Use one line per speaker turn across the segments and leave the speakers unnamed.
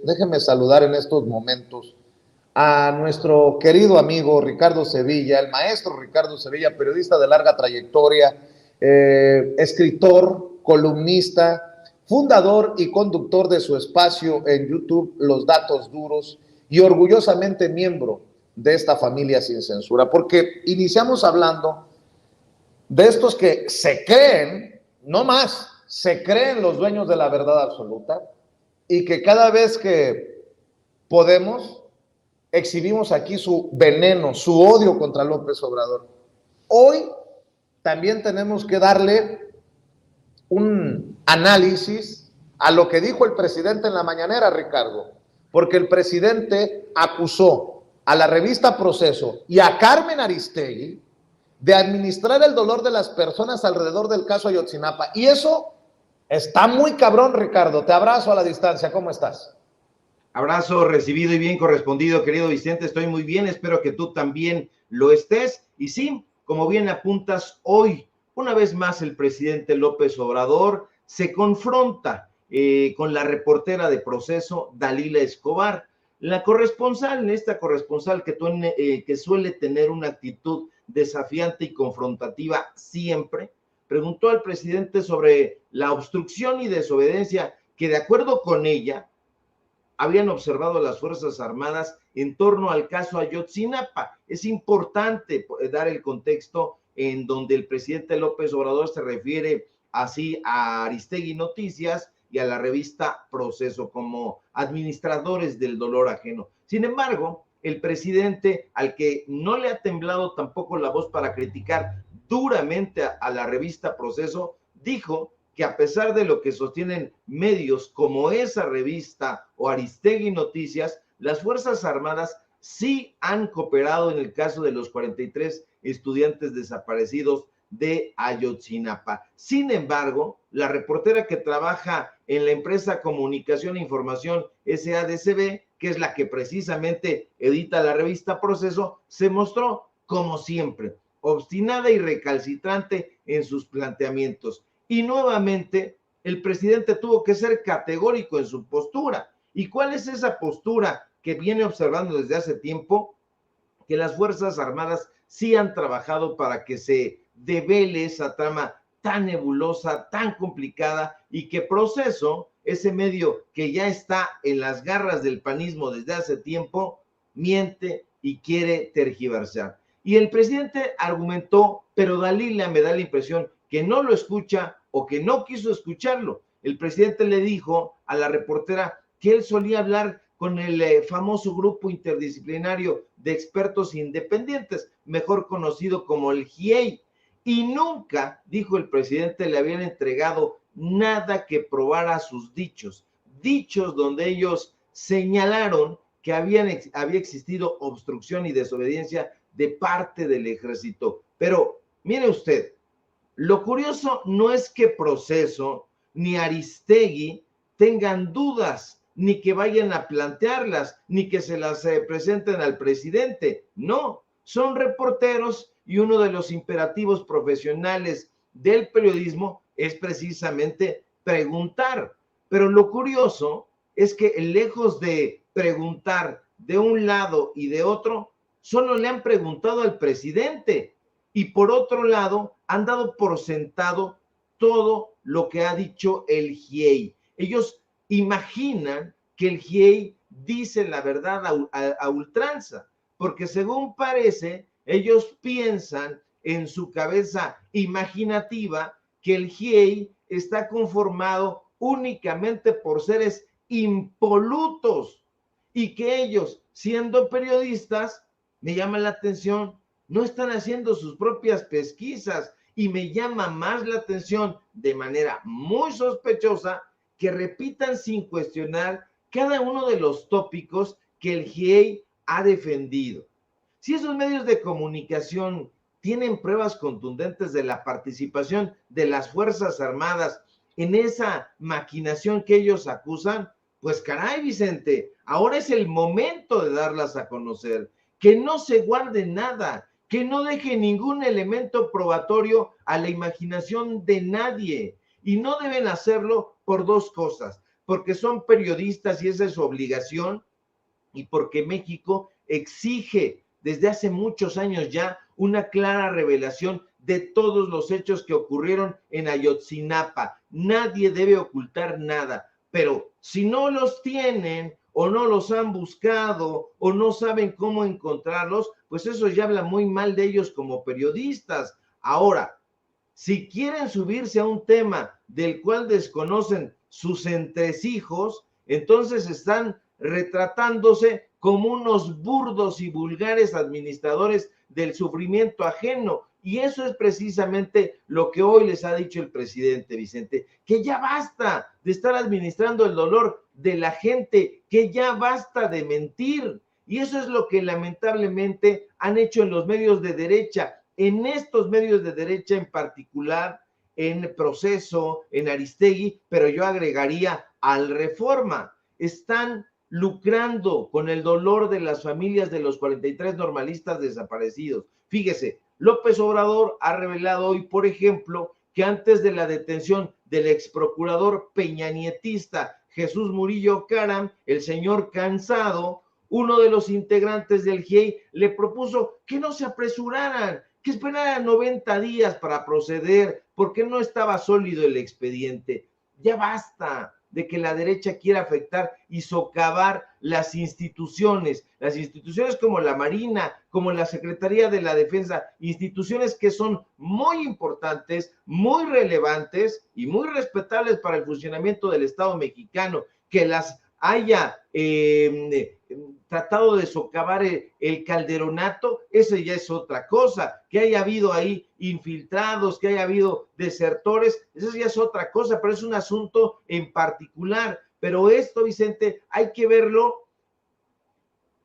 déjeme saludar en estos momentos a nuestro querido amigo Ricardo Sevilla, el maestro Ricardo Sevilla, periodista de larga trayectoria, escritor, columnista, fundador y conductor de su espacio en YouTube, Los Datos Duros, y orgullosamente miembro de esta familia sin censura, porque iniciamos hablando de estos que se creen, no más, se creen los dueños de la verdad absoluta y que cada vez que podemos exhibimos aquí su veneno, su odio contra López Obrador. Hoy también tenemos que darle un análisis a lo que dijo el presidente en la mañanera, Ricardo, porque el presidente acusó a la revista Proceso y a Carmen Aristegui de administrar el dolor de las personas alrededor del caso Ayotzinapa. Y eso está muy cabrón, Ricardo. Te abrazo a la distancia. ¿Cómo estás?
Abrazo recibido y bien correspondido, querido Vicente. Estoy muy bien, espero que tú también lo estés. Y sí, como bien apuntas, hoy, una vez más, el presidente López Obrador se confronta con la reportera de Proceso, Dalila Escobar, la corresponsal, esta corresponsal que suele tener una actitud desafiante y confrontativa siempre, preguntó al presidente sobre la obstrucción y desobediencia que, de acuerdo con ella, habían observado las Fuerzas Armadas en torno al caso Ayotzinapa. Es importante dar el contexto en donde el presidente López Obrador se refiere así a Aristegui Noticias y a la revista Proceso como administradores del dolor ajeno. Sin embargo, el presidente, al que no le ha temblado tampoco la voz para criticar duramente a la revista Proceso, dijo que a pesar de lo que sostienen medios como esa revista o Aristegui Noticias, las Fuerzas Armadas sí han cooperado en el caso de los 43 estudiantes desaparecidos de Ayotzinapa. Sin embargo, la reportera que trabaja en la empresa Comunicación e Información SADCB, que es la que precisamente edita la revista Proceso, se mostró, como siempre, obstinada y recalcitrante en sus planteamientos. Y nuevamente el presidente tuvo que ser categórico en su postura. ¿Y cuál es esa postura que viene observando desde hace tiempo? Que las Fuerzas Armadas sí han trabajado para que se devele esa trama tan nebulosa, tan complicada, y que Proceso, ese medio que ya está en las garras del panismo desde hace tiempo, miente y quiere tergiversar. Y el presidente argumentó, pero Dalila me da la impresión que no lo escucha o que no quiso escucharlo. El presidente le dijo a la reportera que él solía hablar con el famoso grupo interdisciplinario de expertos independientes, mejor conocido como el GIEI, y nunca, dijo el presidente, le habían entregado nada que probara sus dichos donde ellos señalaron que había existido obstrucción y desobediencia de parte del ejército. Pero mire usted, lo curioso no es que Proceso ni Aristegui tengan dudas, ni que vayan a plantearlas, ni que se las presenten al presidente. No, son reporteros y uno de los imperativos profesionales del periodismo es precisamente preguntar. Pero lo curioso es que lejos de preguntar de un lado y de otro, solo le han preguntado al presidente. Y por otro lado, han dado por sentado todo lo que ha dicho el GIEI. Ellos imaginan que el GIEI dice la verdad a ultranza, porque según parece, ellos piensan en su cabeza imaginativa que el GIEI está conformado únicamente por seres impolutos y que ellos, siendo periodistas, me llama la atención, no están haciendo sus propias pesquisas, y me llama más la atención de manera muy sospechosa que repitan sin cuestionar cada uno de los tópicos que el GIEI ha defendido. Si esos medios de comunicación tienen pruebas contundentes de la participación de las Fuerzas Armadas en esa maquinación que ellos acusan, pues caray, Vicente, ahora es el momento de darlas a conocer, que no se guarde nada, que no deje ningún elemento probatorio a la imaginación de nadie, y no deben hacerlo por dos cosas: porque son periodistas y esa es su obligación, y porque México exige desde hace muchos años ya una clara revelación de todos los hechos que ocurrieron en Ayotzinapa. Nadie debe ocultar nada, pero si no los tienen o no los han buscado o no saben cómo encontrarlos, pues eso ya habla muy mal de ellos como periodistas. Ahora, si quieren subirse a un tema del cual desconocen sus entresijos, entonces están retratándose como unos burdos y vulgares administradores del sufrimiento ajeno. Y eso es precisamente lo que hoy les ha dicho el presidente, Vicente, que ya basta de estar administrando el dolor de la gente, que ya basta de mentir. Y eso es lo que lamentablemente han hecho en los medios de derecha, en estos medios de derecha en particular, en Proceso, en Aristegui, pero yo agregaría al Reforma. Están lucrando con el dolor de las familias de los 43 normalistas desaparecidos. Fíjese, López Obrador ha revelado hoy, por ejemplo, que antes de la detención del exprocurador peñanietista Jesús Murillo Caram, el señor Cansado, uno de los integrantes del GIEI le propuso que no se apresuraran, que esperaran 90 días para proceder, porque no estaba sólido el expediente. Ya basta de que la derecha quiera afectar y socavar las instituciones como la Marina, como la Secretaría de la Defensa, instituciones que son muy importantes, muy relevantes y muy respetables para el funcionamiento del Estado mexicano, que las haya tratado de socavar el calderonato, eso ya es otra cosa. Que haya habido ahí infiltrados, que haya habido desertores, eso ya es otra cosa, pero es un asunto en particular. Pero esto, Vicente, hay que verlo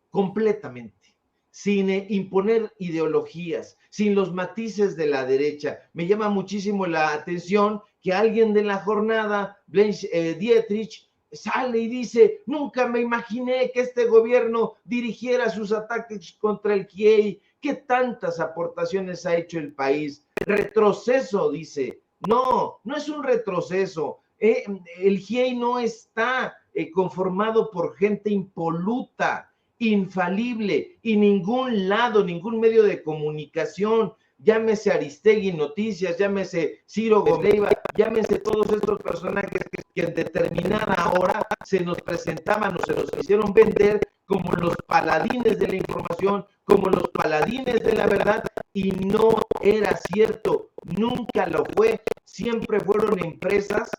completamente, sin imponer ideologías, sin los matices de la derecha. Me llama muchísimo la atención que alguien de la jornada, Blanche Dietrich, sale y dice: nunca me imaginé que este gobierno dirigiera sus ataques contra el GIEI. ¿Qué tantas aportaciones ha hecho el país? Retroceso, dice. No, no es un retroceso. El GIEI no está conformado por gente impoluta, infalible, y ningún lado, ningún medio de comunicación, llámese Aristegui Noticias, llámese Ciro Gómez Leiva, llámese todos estos personajes que en determinada hora se nos presentaban o se nos hicieron vender como los paladines de la información, como los paladines de la verdad, y no era cierto, nunca lo fue. Siempre fueron empresas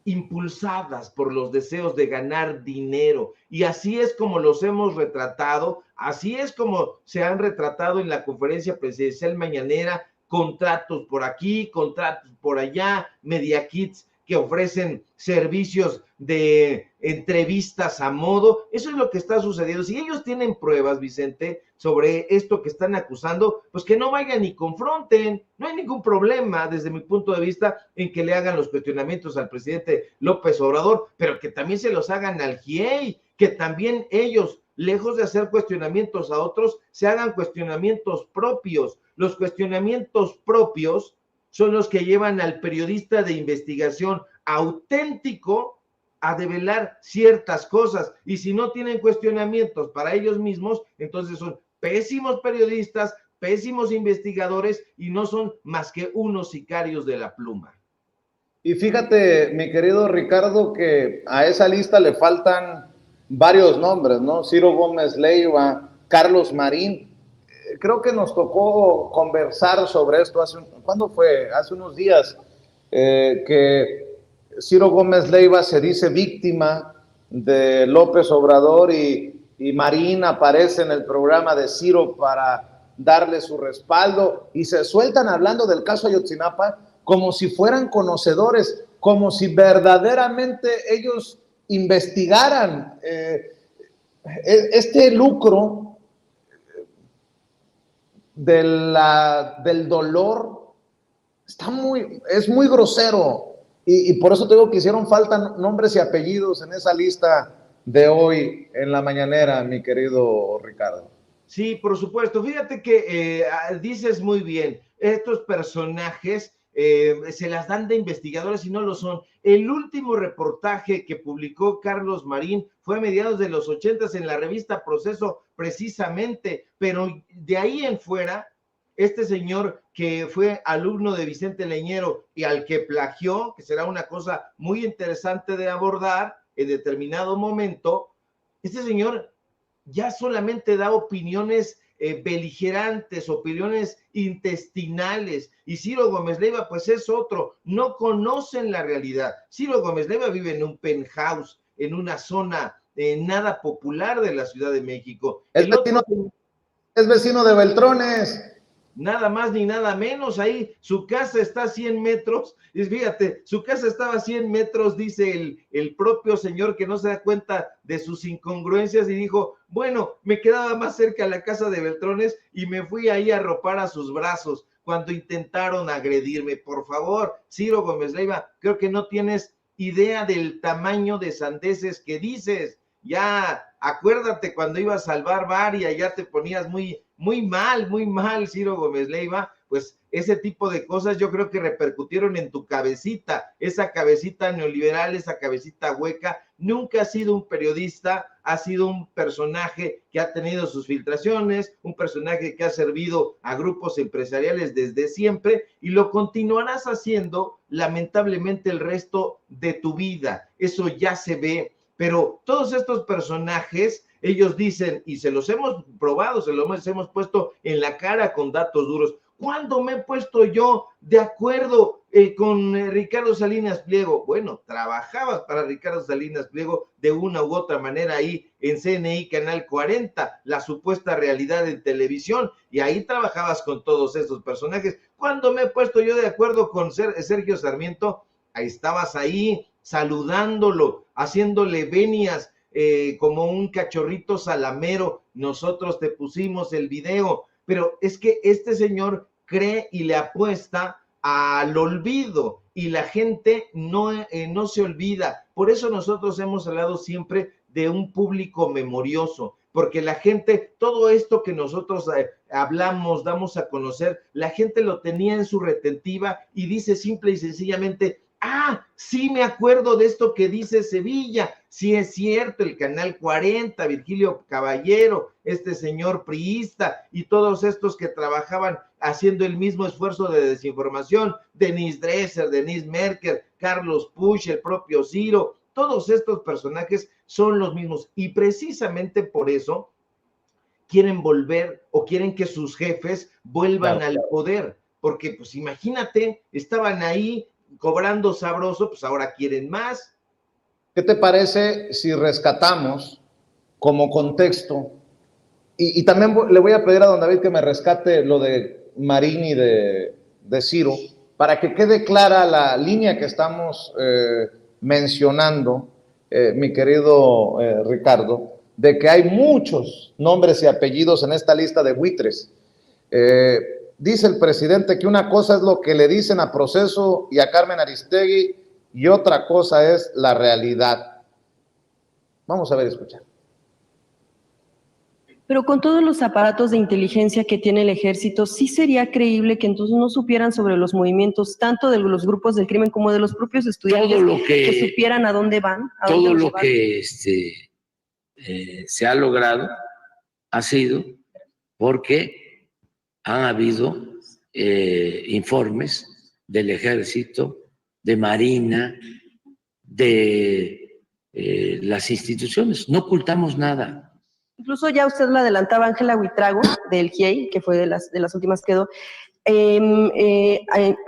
impulsadas por los deseos de ganar dinero, y así es como los hemos retratado, así es como se han retratado en la conferencia presidencial mañanera: contratos por aquí, contratos por allá, media kits que ofrecen servicios de entrevistas a modo. Eso es lo que está sucediendo. Si ellos tienen pruebas, Vicente, sobre esto que están acusando, pues que no vayan y confronten. No hay ningún problema, desde mi punto de vista, en que le hagan los cuestionamientos al presidente López Obrador, pero que también se los hagan al GIEI, que también ellos, lejos de hacer cuestionamientos a otros, se hagan cuestionamientos propios. Los cuestionamientos propios son los que llevan al periodista de investigación auténtico a develar ciertas cosas, y si no tienen cuestionamientos para ellos mismos, entonces son pésimos periodistas, pésimos investigadores, y no son más que unos sicarios de la pluma.
Y fíjate, mi querido Ricardo, que a esa lista le faltan varios nombres, ¿no? Ciro Gómez Leiva, Carlos Marín. Creo que nos tocó conversar sobre esto ¿cuándo fue? Hace unos días, que Ciro Gómez Leiva se dice víctima de López Obrador, y Marín aparece en el programa de Ciro para darle su respaldo, y se sueltan hablando del caso Ayotzinapa como si fueran conocedores, como si verdaderamente ellos investigaran este lucro del dolor. Es muy grosero, y por eso te digo que hicieron falta nombres y apellidos en esa lista de hoy en la mañanera, mi querido Ricardo.
Sí, por supuesto. Fíjate que dices muy bien, estos personajes se las dan de investigadores y no lo son. El último reportaje que publicó Carlos Marín fue a mediados de los 80 en la revista Proceso, precisamente, pero de ahí en fuera, este señor que fue alumno de Vicente Leñero y al que plagió, que será una cosa muy interesante de abordar en determinado momento, este señor ya solamente da opiniones beligerantes, opiniones intestinales, y Ciro Gómez Leiva pues es otro, no conocen la realidad. Ciro Gómez Leiva vive en un penthouse, en una zona nada popular de la Ciudad de México.
Es vecino de Beltrones.
Nada más ni nada menos, ahí su casa está a 100 metros, y fíjate, su casa estaba a 100 metros, dice el propio señor que no se da cuenta de sus incongruencias y dijo, bueno, me quedaba más cerca la casa de Beltrones y me fui ahí a arropar a sus brazos cuando intentaron agredirme. Por favor, Ciro Gómez Leiva, creo que no tienes idea del tamaño de sandeces que dices. Ya, acuérdate cuando ibas al bar y ya te ponías muy mal, Ciro Gómez Leiva, pues ese tipo de cosas yo creo que repercutieron en tu cabecita, esa cabecita neoliberal, esa cabecita hueca. Nunca ha sido un periodista, ha sido un personaje que ha tenido sus filtraciones, un personaje que ha servido a grupos empresariales desde siempre y lo continuarás haciendo lamentablemente el resto de tu vida. Eso ya se ve. Pero todos estos personajes, ellos dicen, y se los hemos probado, se los hemos puesto en la cara con datos duros. ¿Cuándo me he puesto yo de acuerdo con Ricardo Salinas Pliego? Bueno, trabajabas para Ricardo Salinas Pliego de una u otra manera ahí en CNI Canal 40, la supuesta realidad en televisión, y ahí trabajabas con todos esos personajes. ¿Cuándo me he puesto yo de acuerdo con Sergio Sarmiento? Ahí estabas ahí saludándolo, haciéndole venias como un cachorrito salamero. Nosotros te pusimos el video, pero es que este señor cree y le apuesta al olvido y la gente no se olvida. Por eso nosotros hemos hablado siempre de un público memorioso, porque la gente, todo esto que nosotros hablamos, damos a conocer, la gente lo tenía en su retentiva y dice simple y sencillamente, sí me acuerdo de esto que dice Sevilla, sí es cierto, el Canal 40, Virgilio Caballero, este señor priista y todos estos que trabajaban haciendo el mismo esfuerzo de desinformación, Denise Dresser, Denise Merker, Carlos Puch, el propio Ciro, todos estos personajes son los mismos y precisamente por eso quieren volver o quieren que sus jefes vuelvan al poder, porque pues imagínate, estaban ahí cobrando sabroso, pues ahora quieren más.
¿Qué te parece si rescatamos como contexto? Y también le voy a pedir a don David que me rescate lo de Marín y de Ciro, para que quede clara la línea que estamos mencionando, mi querido Ricardo, de que hay muchos nombres y apellidos en esta lista de buitres. Dice el presidente que una cosa es lo que le dicen a Proceso y a Carmen Aristegui y otra cosa es la realidad. Vamos a ver, escuchar.
Pero con todos los aparatos de inteligencia que tiene el ejército, sí sería creíble que entonces no supieran sobre los movimientos tanto de los grupos del crimen como de los propios estudiantes, que supieran a dónde van.
Todo lo que se ha logrado ha sido porque han habido informes del ejército, de Marina, de las instituciones. No ocultamos nada.
Incluso ya usted lo adelantaba, Ángela Huitrago, del GIEI, que fue de las últimas que quedó,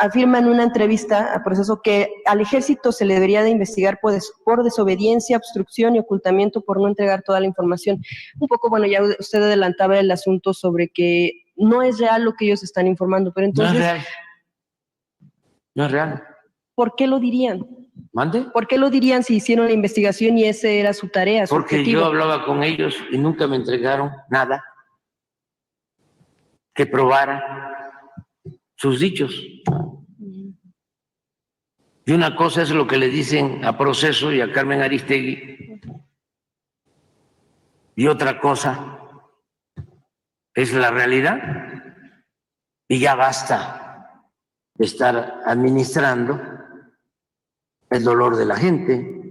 afirma en una entrevista a Proceso que al ejército se le debería de investigar por desobediencia, obstrucción y ocultamiento por no entregar toda la información. Un poco, bueno, ya usted adelantaba el asunto sobre que no es real lo que ellos están informando, pero entonces...
No es real. No es real.
¿Por qué lo dirían?
¿Mande?
¿Por qué lo dirían si hicieron la investigación y esa era su tarea, su
Porque
objetivo?
yo hablaba con ellos y nunca me entregaron nada que probara sus dichos. Y una cosa es lo que le dicen a Proceso y a Carmen Aristegui, y otra cosa es la realidad. Y ya basta estar administrando el dolor de la gente,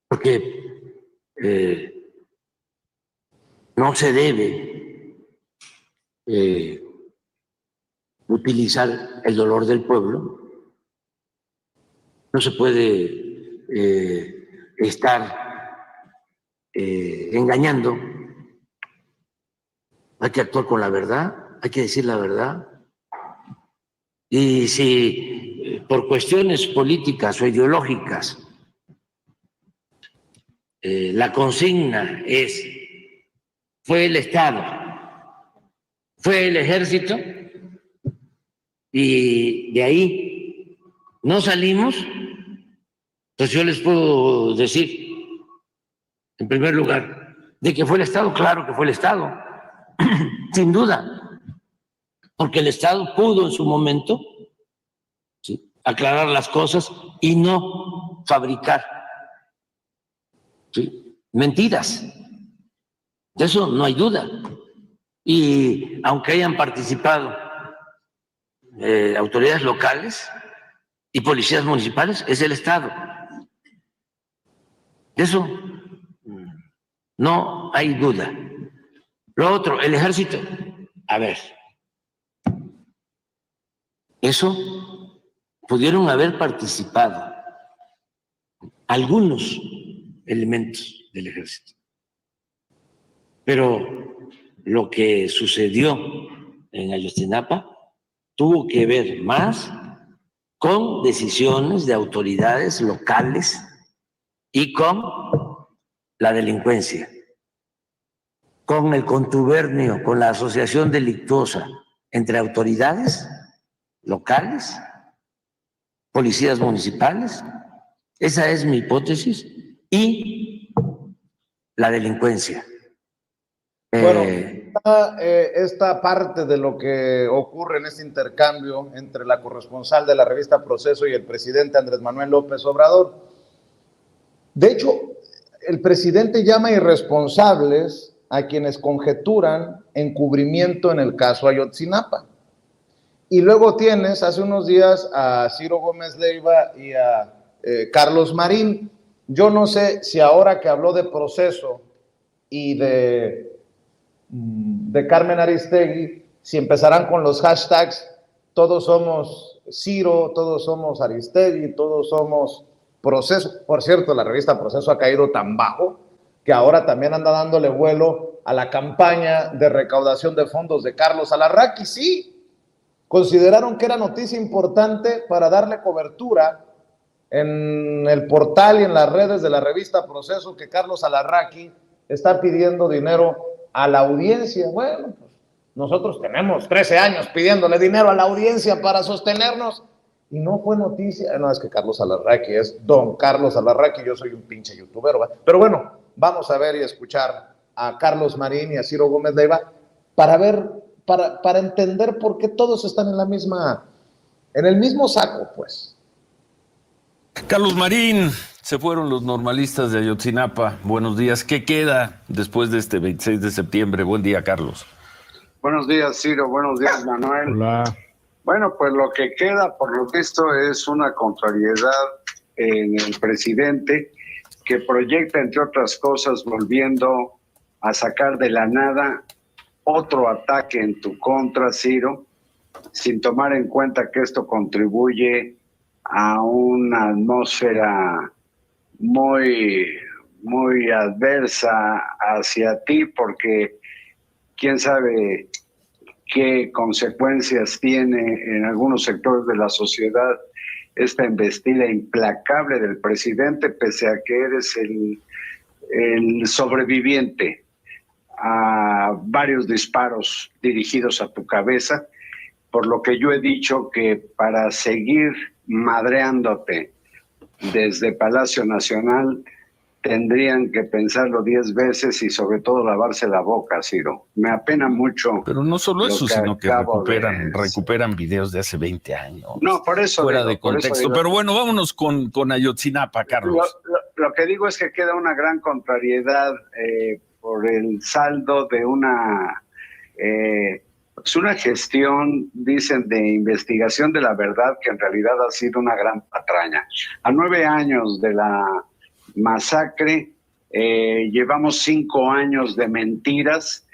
porque no se debe utilizar el dolor del pueblo, no se puede estar engañando, hay que actuar con la verdad, hay que decir la verdad. Y si por cuestiones políticas o ideológicas la consigna es fue el Estado, fue el Ejército, y de ahí no salimos, pues yo les puedo decir, en primer lugar, de que fue el Estado, claro que fue el Estado, sin duda, porque el Estado pudo en su momento, ¿sí?, aclarar las cosas y no fabricar, ¿sí?, mentiras. De eso no hay duda. Y aunque hayan participado autoridades locales y policías municipales, es el Estado. De eso no hay duda. Lo otro, el Ejército. A ver, eso pudieron haber participado algunos elementos del Ejército. Pero lo que sucedió en Ayotzinapa tuvo que ver más con decisiones de autoridades locales y con la delincuencia, con el contubernio, con la asociación delictuosa entre autoridades locales, policías municipales, esa es mi hipótesis, y la delincuencia.
Bueno, esta parte de lo que ocurre en este intercambio entre la corresponsal de la revista Proceso y el presidente Andrés Manuel López Obrador. De hecho, el presidente llama irresponsables a quienes conjeturan encubrimiento en el caso Ayotzinapa. Y luego tienes hace unos días a Ciro Gómez Leiva y a Carlos Marín. Yo no sé si ahora que habló de Proceso y de Carmen Aristegui, si empezarán con los hashtags, todos somos Ciro, todos somos Aristegui, todos somos Proceso. Por cierto, la revista Proceso ha caído tan bajo que ahora también anda dándole vuelo a la campaña de recaudación de fondos de Carlos Alarraqui. Sí, consideraron que era noticia importante para darle cobertura en el portal y en las redes de la revista Proceso que Carlos Alarraqui está pidiendo dinero a la audiencia. Bueno, pues nosotros tenemos 13 años pidiéndole dinero a la audiencia para sostenernos y no fue noticia. No, es que Carlos Alarraqui es don Carlos Alarraqui, yo soy un pinche youtuber, ¿verdad? Pero bueno, vamos a ver y escuchar a Carlos Marín y a Ciro Gómez Leiva para ver, para entender por qué todos están en el mismo saco, pues.
Carlos Marín, se fueron los normalistas de Ayotzinapa. Buenos días. ¿Qué queda después de este 26 de septiembre? Buen día, Carlos.
Buenos días, Ciro. Buenos días, Manuel.
Hola.
Bueno, pues lo que queda, por lo visto, es una contrariedad en el presidente que proyecta, entre otras cosas, volviendo a sacar de la nada otro ataque en tu contra, Ciro, sin tomar en cuenta que esto contribuye a una atmósfera muy adversa hacia ti, porque quién sabe qué consecuencias tiene en algunos sectores de la sociedad esta embestida implacable del presidente, pese a que eres el sobreviviente a varios disparos dirigidos a tu cabeza, por lo que yo he dicho que para seguir madreándote desde Palacio Nacional tendrían que pensarlo 10 veces y sobre todo lavarse la boca, Ciro. Me apena mucho.
Pero no solo eso, sino que recuperan videos de hace 20 años.
No, por eso
fuera
digo,
de contexto. Pero bueno, vámonos con Ayotzinapa, Carlos.
Lo que digo es que queda una gran contrariedad por el saldo de una Es una gestión, dicen, de investigación de la verdad que en realidad ha sido una gran patraña. A 9 años de la masacre, llevamos 5 años de mentiras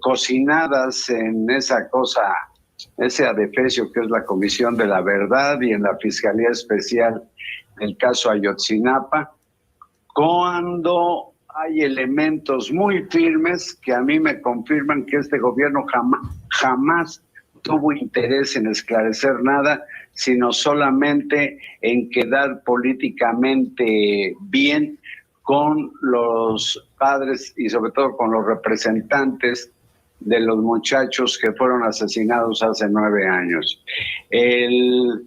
cocinadas en esa cosa, ese adefesio que es la Comisión de la Verdad y en la Fiscalía Especial del caso Ayotzinapa, cuando hay elementos muy firmes que a mí me confirman que este gobierno jamás tuvo interés en esclarecer nada, sino solamente en quedar políticamente bien con los padres y sobre todo con los representantes de los muchachos que fueron asesinados hace 9 años. El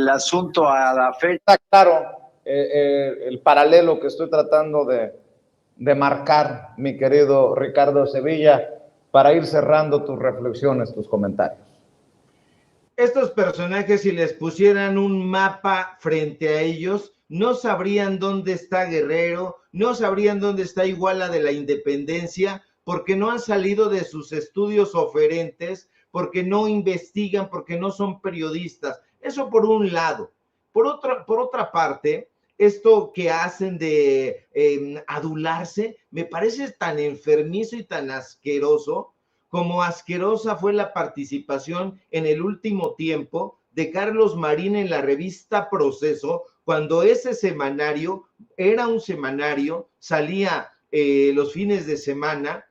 asunto a la fecha...
Está claro el paralelo que estoy tratando de marcar, mi querido Ricardo Sevilla, para ir cerrando tus reflexiones, tus comentarios.
Estos personajes, si les pusieran un mapa frente a ellos, no sabrían dónde está Guerrero, no sabrían dónde está Iguala de la Independencia, porque no han salido de sus estudios oferentes, porque no investigan, porque no son periodistas. Eso por un lado. Por otra parte, esto que hacen de adularse, me parece tan enfermizo y tan asqueroso, como asquerosa fue la participación en el último tiempo de Carlos Marín en la revista Proceso, cuando ese semanario era un semanario, salía los fines de semana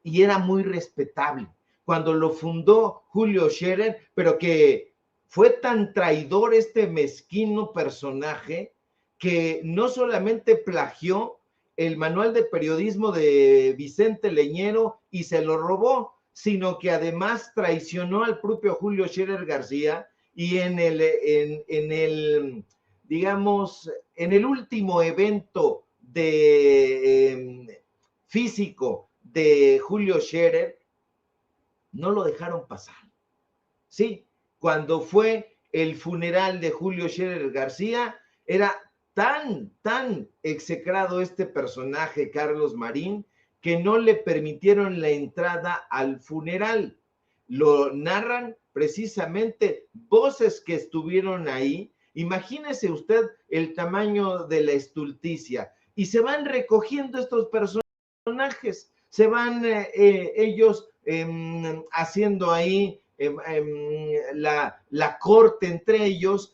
y era muy respetable. Cuando lo fundó Julio Scherer, pero que fue tan traidor este mezquino personaje que no solamente plagió el manual de periodismo de Vicente Leñero y se lo robó, sino que además traicionó al propio Julio Scherer García y en el último evento físico de Julio Scherer, no lo dejaron pasar. Sí, cuando fue el funeral de Julio Scherer García, era tan execrado este personaje, Carlos Marín, que no le permitieron la entrada al funeral. Lo narran precisamente voces que estuvieron ahí. Imagínese usted el tamaño de la estulticia. Y se van recogiendo estos personajes, se van ellos haciendo ahí la corte entre ellos.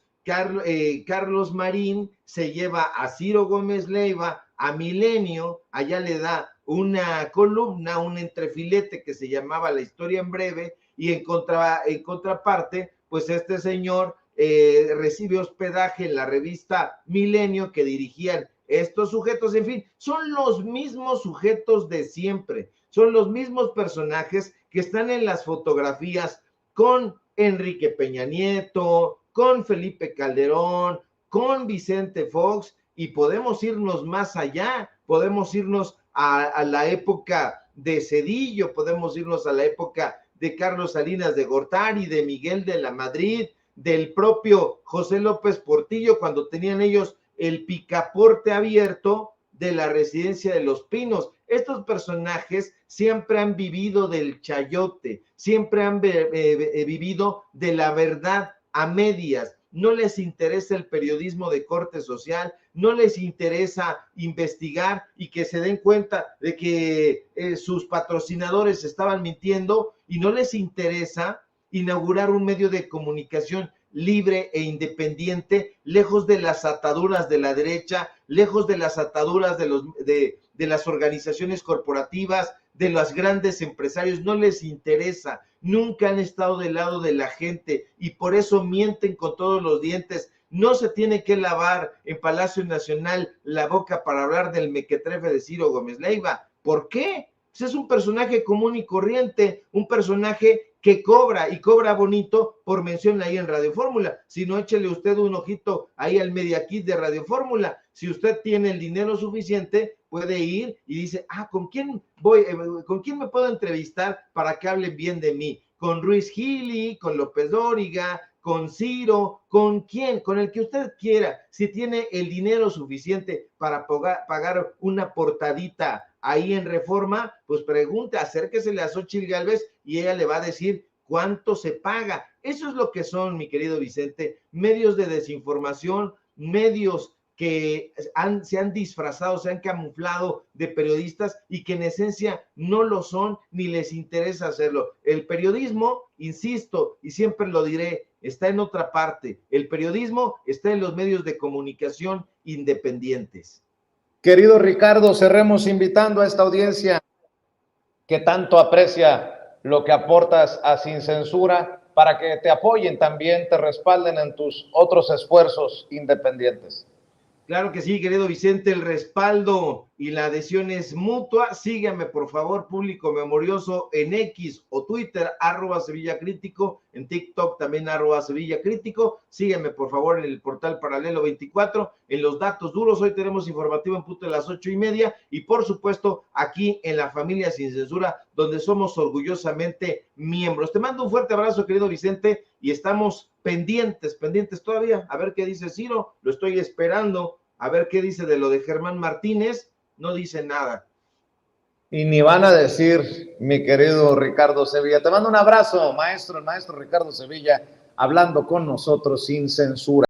Carlos Marín se lleva a Ciro Gómez Leiva, a Milenio, allá le da una columna, un entrefilete que se llamaba La Historia en Breve, y en contraparte, pues este señor recibe hospedaje en la revista Milenio que dirigían estos sujetos. En fin, son los mismos sujetos de siempre, son los mismos personajes que están en las fotografías con Enrique Peña Nieto, con Felipe Calderón, con Vicente Fox, y podemos irnos más allá, podemos irnos a la época de Zedillo, podemos irnos a la época de Carlos Salinas de Gortari, de Miguel de la Madrid, del propio José López Portillo, cuando tenían ellos el picaporte abierto de la Residencia de los Pinos. Estos personajes siempre han vivido del chayote, siempre han vivido de la verdad a medias. No les interesa el periodismo de corte social, no les interesa investigar y que se den cuenta de que sus patrocinadores estaban mintiendo, y no les interesa inaugurar un medio de comunicación libre e independiente, lejos de las ataduras de la derecha, lejos de las ataduras de las organizaciones corporativas, de los grandes empresarios. No les interesa, nunca han estado del lado de la gente y por eso mienten con todos los dientes. No se tiene que lavar en Palacio Nacional la boca para hablar del mequetrefe de Ciro Gómez Leiva. ¿Por qué? Pues es un personaje común y corriente, un personaje que cobra y cobra bonito por mención ahí en Radio Fórmula. Si no, échele usted un ojito ahí al Media Kit de Radio Fórmula. Si usted tiene el dinero suficiente, puede ir y dice, ¿con quién me puedo entrevistar para que hablen bien de mí? Con Ruiz Gili, con López Dóriga, con Ciro, ¿con quién? Con el que usted quiera. Si tiene el dinero suficiente para pagar una portadita ahí en Reforma, pues pregunte, acérquesele a Xóchitl Gálvez y ella le va a decir cuánto se paga. Eso es lo que son, mi querido Vicente, medios de desinformación, medios que se han disfrazado, se han camuflado de periodistas y que en esencia no lo son ni les interesa hacerlo. El periodismo, insisto, y siempre lo diré, está en otra parte. El periodismo está en los medios de comunicación independientes.
Querido Ricardo, cerremos invitando a esta audiencia que tanto aprecia lo que aportas a Sin Censura para que te apoyen también, te respalden en tus otros esfuerzos independientes.
Claro que sí, querido Vicente, el respaldo y la adhesión es mutua. Síganme, por favor, público memorioso, en X o Twitter, @SevillaCrítico, en TikTok también @SevillaCrítico. Síganme, por favor, en el portal Paralelo 24, en los datos duros. Hoy tenemos informativo en punto de las 8:30 y, por supuesto, aquí en la familia Sin Censura, donde somos orgullosamente miembros. Te mando un fuerte abrazo, querido Vicente, y estamos pendientes todavía. A ver qué dice Ciro, lo estoy esperando. A ver qué dice de lo de Germán Martínez. No dice nada.
Y ni van a decir, mi querido Ricardo Sevilla. Te mando un abrazo, maestro, el maestro Ricardo Sevilla, hablando con nosotros sin censura.